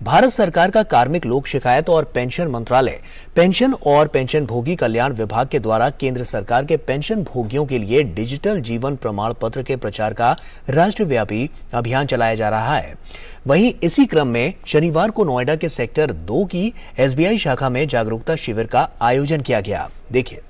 भारत सरकार का कार्मिक लोक शिकायत और पेंशन मंत्रालय पेंशन और पेंशन भोगी कल्याण विभाग के द्वारा केंद्र सरकार के पेंशन भोगियों के लिए डिजिटल जीवन प्रमाण पत्र के प्रचार का राष्ट्रव्यापी अभियान चलाया जा रहा है। वहीं इसी क्रम में शनिवार को नोएडा के सेक्टर 2 की SBI शाखा में जागरूकता शिविर का आयोजन किया गया। देखिए।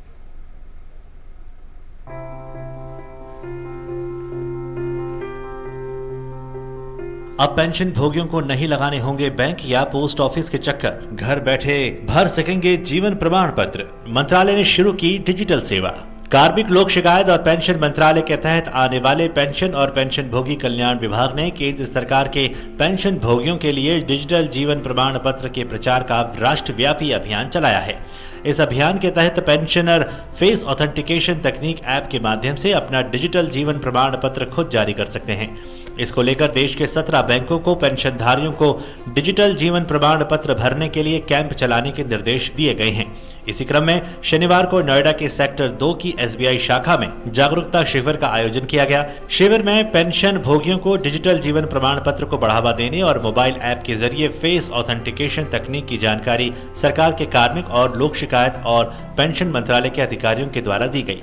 अब पेंशन भोगियों को नहीं लगाने होंगे बैंक या पोस्ट ऑफिस के चक्कर, घर बैठे भर सकेंगे जीवन प्रमाण पत्र। मंत्रालय ने शुरू की डिजिटल सेवा। कार्मिक लोक शिकायत और पेंशन मंत्रालय के तहत आने वाले पेंशन और पेंशन भोगी कल्याण विभाग ने केंद्र सरकार के पेंशन भोगियों के लिए डिजिटल जीवन प्रमाण पत्र के प्रचार का राष्ट्रव्यापी अभियान चलाया है। इस अभियान के तहत पेंशनर फेस ऑथेंटिकेशन तकनीक ऐप के माध्यम से अपना डिजिटल जीवन प्रमाण पत्र खुद जारी कर सकते हैं। इसको लेकर देश के 17 बैंकों को पेंशनधारियों को डिजिटल जीवन प्रमाण पत्र भरने के लिए कैंप चलाने के निर्देश दिए गए हैं। इसी क्रम में शनिवार को नोएडा के सेक्टर 2 की SBI शाखा में जागरूकता शिविर का आयोजन किया गया। शिविर में पेंशन भोगियों को डिजिटल जीवन प्रमाण पत्र को बढ़ावा देने और मोबाइल ऐप के जरिए फेस ऑथेंटिकेशन तकनीक की जानकारी सरकार के कार्मिक और लोक शिकायत और पेंशन मंत्रालय के अधिकारियों के द्वारा दी गई।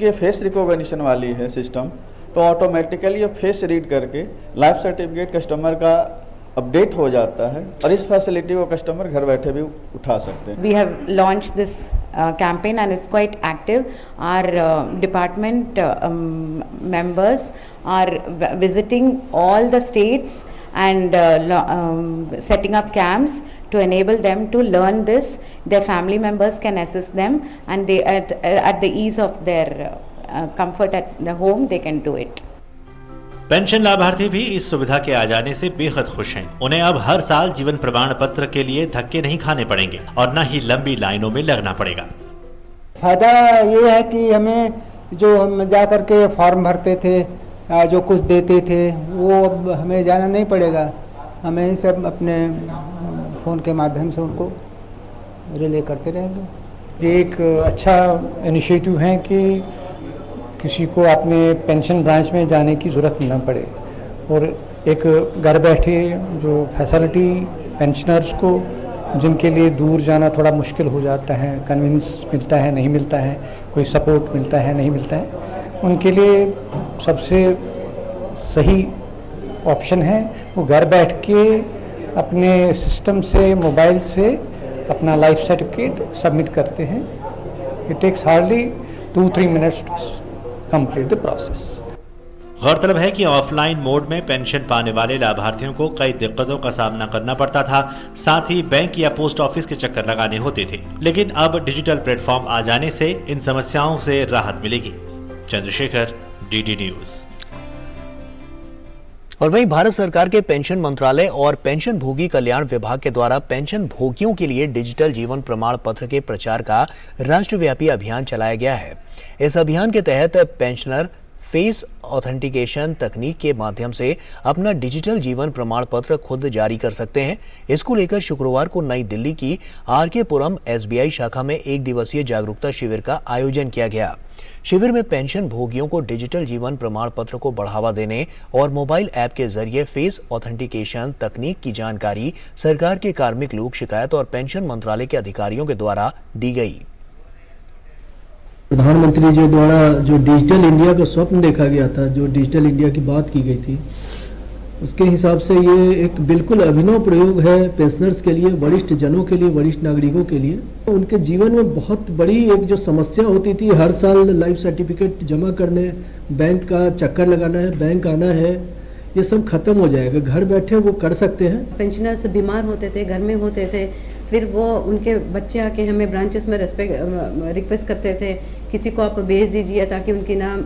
ये फेस रिकॉग्निशन वाली है सिस्टम, तो ऑटोमेटिकली ये फेस रीड करके लाइफ सर्टिफिकेट कस्टमर का अपडेट हो जाता है और इस फैसिलिटी को कस्टमर घर बैठे भी उठा सकते हैं। We have launched this campaign and it's quite active. Our department members are visiting all the states and setting up camps to enable them to learn this. Their family members can assist them and they at the ease of their comfort at the home they can do it. Pension लाभार्थी भी इस सुविधा के आ जाने से बेहद खुश हैं। उन्हें अब हर साल जीवन प्रमाण पत्र के लिए धक्के नहीं खाने पड़ेंगे और न ही लंबी लाइनों में लगना पड़ेगा। फायदा ये है कि हमें जो हम जा करके फॉर्म भरते थे, जो कुछ देते थे, वो अब हमें जाना नहीं पड़ेगा। हमें ही सब अपने फ़ोन के माध्यम से उनको रिले करते रहेंगे। ये एक अच्छा इनिशिएटिव है कि किसी को अपने पेंशन ब्रांच में जाने की ज़रूरत न पड़े और एक घर बैठे जो फैसिलिटी पेंशनर्स को जिनके लिए दूर जाना थोड़ा मुश्किल हो जाता है, कन्वींस मिलता है नहीं मिलता है, कोई सपोर्ट मिलता है नहीं मिलता है, उनके लिए सबसे सही ऑप्शन है वो घर बैठ के अपने सिस्टम से मोबाइल से अपना लाइफ सर्टिफिकेट सबमिट करते हैं। It takes hardly 2-3 minutes to complete the process. गौरतलब है कि ऑफलाइन मोड में पेंशन पाने वाले लाभार्थियों को कई दिक्कतों का सामना करना पड़ता था, साथ ही बैंक या पोस्ट ऑफिस के चक्कर लगाने होते थे। लेकिन अब डिजिटल प्लेटफॉर्म आ जाने से इन समस्याओं से राहत मिलेगी। Chandrashekhar, DD news. और वहीं भारत सरकार के पेंशन मंत्रालय और पेंशन भोगी कल्याण विभाग के द्वारा पेंशन भोगियों के लिए डिजिटल जीवन प्रमाण पत्र के प्रचार का राष्ट्रव्यापी अभियान चलाया गया है। इस अभियान के तहत पेंशनर फेस ऑथेंटिकेशन तकनीक के माध्यम से अपना डिजिटल जीवन प्रमाण पत्र खुद जारी कर सकते हैं। इसको लेकर शुक्रवार को नई दिल्ली की RK पुरम SBI शाखा में 1 दिवसीय जागरूकता शिविर का आयोजन किया गया। शिविर में पेंशन भोगियों को डिजिटल जीवन प्रमाण पत्र को बढ़ावा देने और मोबाइल ऐप के जरिए फेस ऑथेंटिकेशन तकनीक की जानकारी सरकार के कार्मिक लोक शिकायत और पेंशन मंत्रालय के अधिकारियों के द्वारा दी गई। प्रधानमंत्री जी द्वारा जो डिजिटल इंडिया का स्वप्न देखा गया था, जो डिजिटल इंडिया की बात की गई थी, उसके हिसाब से ये एक बिल्कुल अभिनव प्रयोग है पेंशनर्स के लिए, वरिष्ठ जनों के लिए, वरिष्ठ नागरिकों के लिए। उनके जीवन में बहुत बड़ी एक जो समस्या होती थी, हर साल लाइफ सर्टिफिकेट जमा करने, बैंक का चक्कर लगाना है, बैंक आना है, ये सब खत्म हो जाएगा। घर बैठे वो कर सकते हैं। पेंशनर्स बीमार होते थे, घर में होते थे, फिर वो उनके बच्चे आके हमें ब्रांचेस में रिक्वेस्ट करते थे किसी को आप भेज दीजिए ताकि उनकी नाम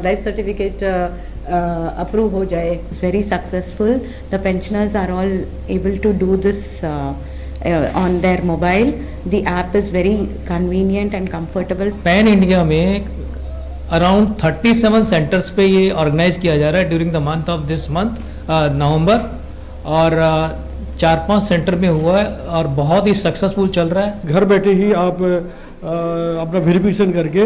लाइफ सर्टिफिकेट अप्रूव हो जाए। It's very successful. The pensioners are all able to do this on their mobile. The app is very convenient and comfortable. Pan India में अराउंड 37 सेंटर्स पे ये ऑर्गेनाइज किया जा रहा है during the month of this month November, और 4-5 centre में हुआ है और बहुत ही सक्सेसफुल चल रहा है। घर बैठे ही आप अपना वेरिफिकेशन करके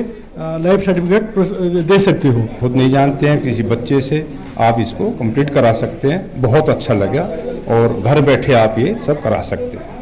लाइफ सर्टिफिकेट दे सकते हो। खुद नहीं जानते हैं, किसी बच्चे से आप इसको कंप्लीट करा सकते हैं। बहुत अच्छा लगा और घर बैठे आप ये सब करा सकते हैं।